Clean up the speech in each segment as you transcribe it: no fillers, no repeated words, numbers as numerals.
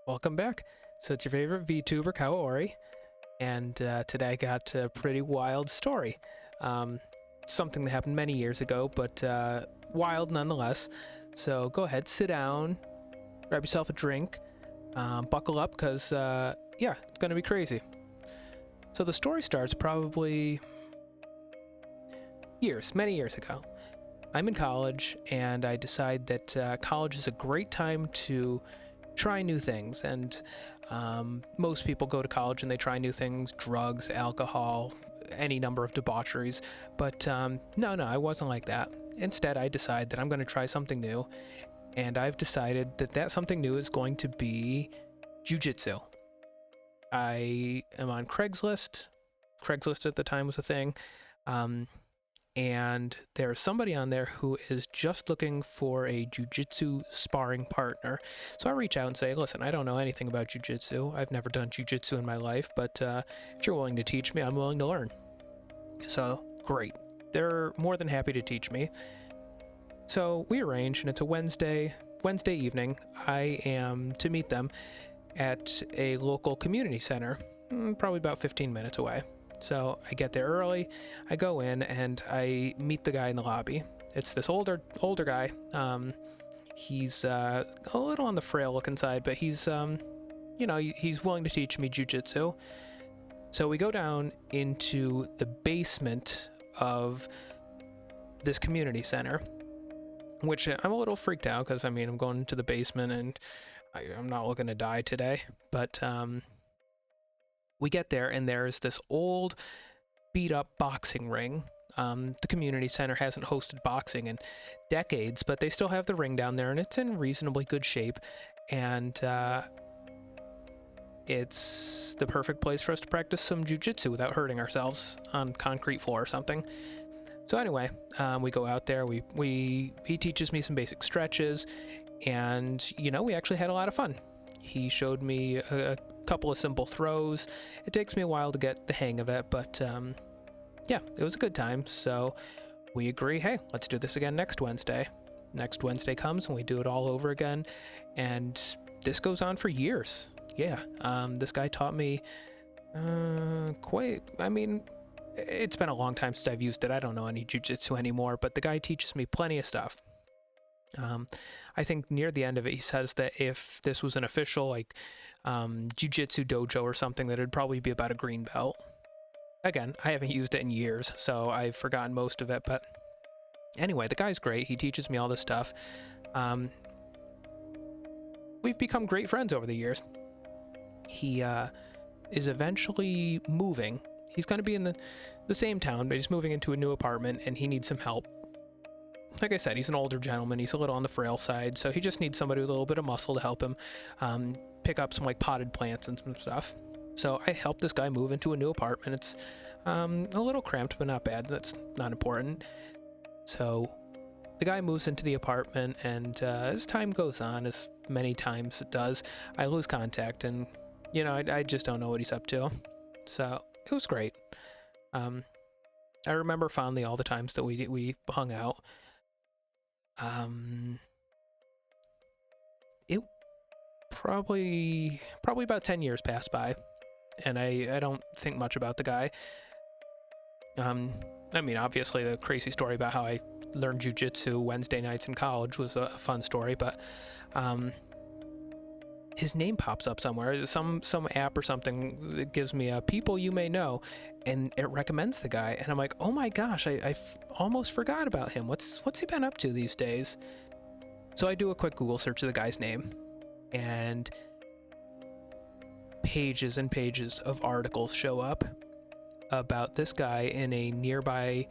Welcome back. So it's your favorite VTuber, Kawaori, and today I got a pretty wild story. Um, Something that happened many years ago, but wild nonetheless. So go ahead, sit down, grab yourself a drink, buckle up, because yeah, it's gonna be crazy. So the story starts probably many years ago. I'm in college, and I decide that college is a great time to try new things. And most people go to college and they try new things: drugs, alcohol, any number of debaucheries. But no, I wasn't like that. Instead, I decide that I'm going to try something new, and I've decided that something new is going to be jujitsu. I am on Craigslist. Craigslist at the time was a thing. And there's somebody on there who is just looking for a jujitsu sparring partner. So I reach out and say, listen, I don't know anything about jujitsu. I've never done jujitsu in my life, but if you're willing to teach me, I'm willing to learn. So great. They're more than happy to teach me. So we arrange, and it's a Wednesday evening. I am to meet them at a local community center, probably about 15 minutes away. So I get there early, I go in, and I meet the guy in the lobby. It's this older guy. He's a little on the frail looking side, but he's he's willing to teach me jujitsu. So we go down into the basement of this community center, which I'm a little freaked out because I'm going into the basement and I'm not looking to die today, but we get there, and there's this old, beat-up boxing ring. The community center hasn't hosted boxing in decades, but they still have the ring down there, and it's in reasonably good shape. And it's the perfect place for us to practice some jiu-jitsu without hurting ourselves on concrete floor or something. So anyway, we go out there. He teaches me some basic stretches, and we actually had a lot of fun. He showed me a couple of simple throws. It takes me a while to get the hang of it, but yeah, it was a good time. So we agree, hey, let's do this again next Wednesday. Next Wednesday comes and we do it all over again, and this goes on for years. Yeah, this guy taught me it's been a long time since I've used it. I don't know any jiu-jitsu anymore, but the guy teaches me plenty of stuff. I think near the end of it, he says that if this was an official jiu-jitsu dojo or something, that it'd probably be about a green belt. Again, I haven't used it in years, so I've forgotten most of it, but anyway, the guy's great. He teaches me all this stuff. We've become great friends over the years. He is eventually moving. He's going to be in the same town, but he's moving into a new apartment, and he needs some help. Like I said, he's an older gentleman. He's a little on the frail side, so he just needs somebody with a little bit of muscle to help him pick up some potted plants and some stuff. So I helped this guy move into a new apartment. It's a little cramped, but not bad. That's not important. So the guy moves into the apartment, and as time goes on, as many times it does, I lose contact, and I just don't know what he's up to. So it was great. I remember fondly all the times that we hung out. It probably about 10 years passed by, and I don't think much about the guy. Obviously the crazy story about how I learned jiu-jitsu Wednesday nights in college was a fun story, but his name pops up somewhere, some app or something that gives me people you may know, and it recommends the guy, and I'm like, oh my gosh, I almost forgot about him. What's he been up to these days? So I do a quick Google search of the guy's name, and pages and pages of articles show up about this guy in a nearby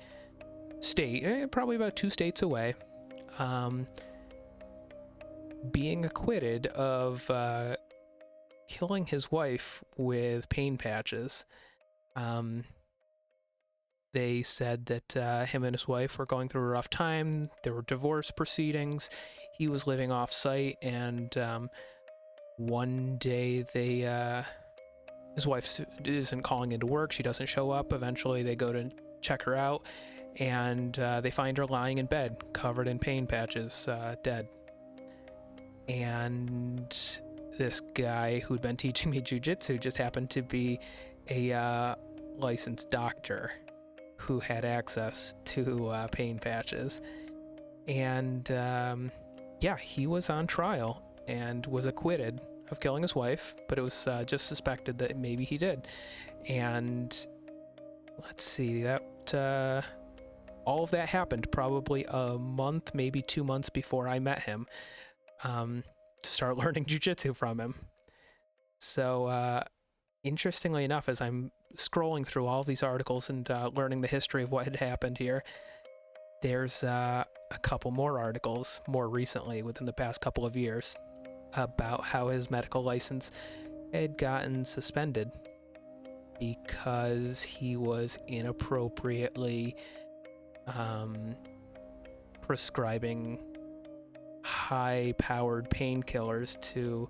state, probably about 2 states away, being acquitted of killing his wife with pain patches. They said that him and his wife were going through a rough time. There were divorce proceedings. He was living off site, and one day his wife isn't calling into work. She doesn't show up. Eventually, they go to check her out, and they find her lying in bed, covered in pain patches, dead. And this guy who'd been teaching me jujitsu just happened to be a licensed doctor who had access to pain patches. And yeah, he was on trial and was acquitted of killing his wife, but it was just suspected that maybe he did. And let's see, that all of that happened probably a month, maybe 2 months before I met him, to start learning jujitsu from him. So interestingly enough, as I'm scrolling through all of these articles and learning the history of what had happened here, there's a couple more articles more recently, within the past couple of years, about how his medical license had gotten suspended because he was inappropriately prescribing high-powered painkillers to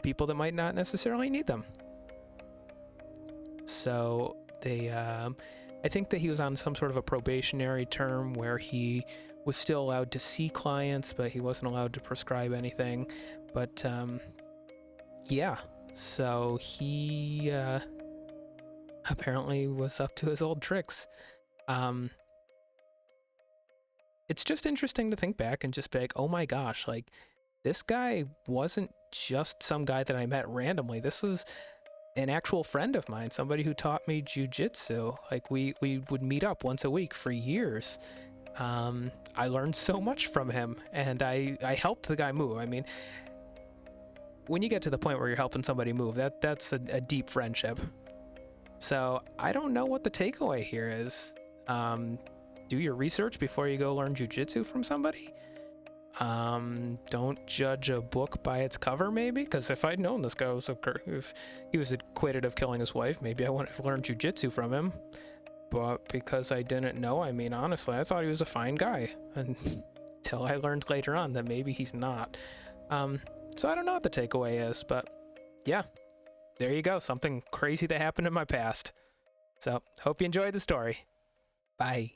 people that might not necessarily need them. So they, I think that he was on some sort of a probationary term where he was still allowed to see clients, but he wasn't allowed to prescribe anything. But yeah, so he apparently was up to his old tricks. It's just interesting to think back and just be like, oh my gosh, like, this guy wasn't just some guy that I met randomly. This was an actual friend of mine, somebody who taught me jujitsu. Like, we would meet up once a week for years. I learned so much from him, and I helped the guy move. I mean, when you get to the point where you're helping somebody move, that's a deep friendship. So I don't know what the takeaway here is. Do your research before you go learn jujitsu from somebody. Don't judge a book by its cover, maybe, because if I'd known this guy was if he was acquitted of killing his wife, maybe I wouldn't have learned jujitsu from him. But because I didn't know, I mean, honestly, I thought he was a fine guy until I learned later on that maybe he's not. So I don't know what the takeaway is, but yeah, there you go. Something crazy that happened in my past. So hope you enjoyed the story. Bye.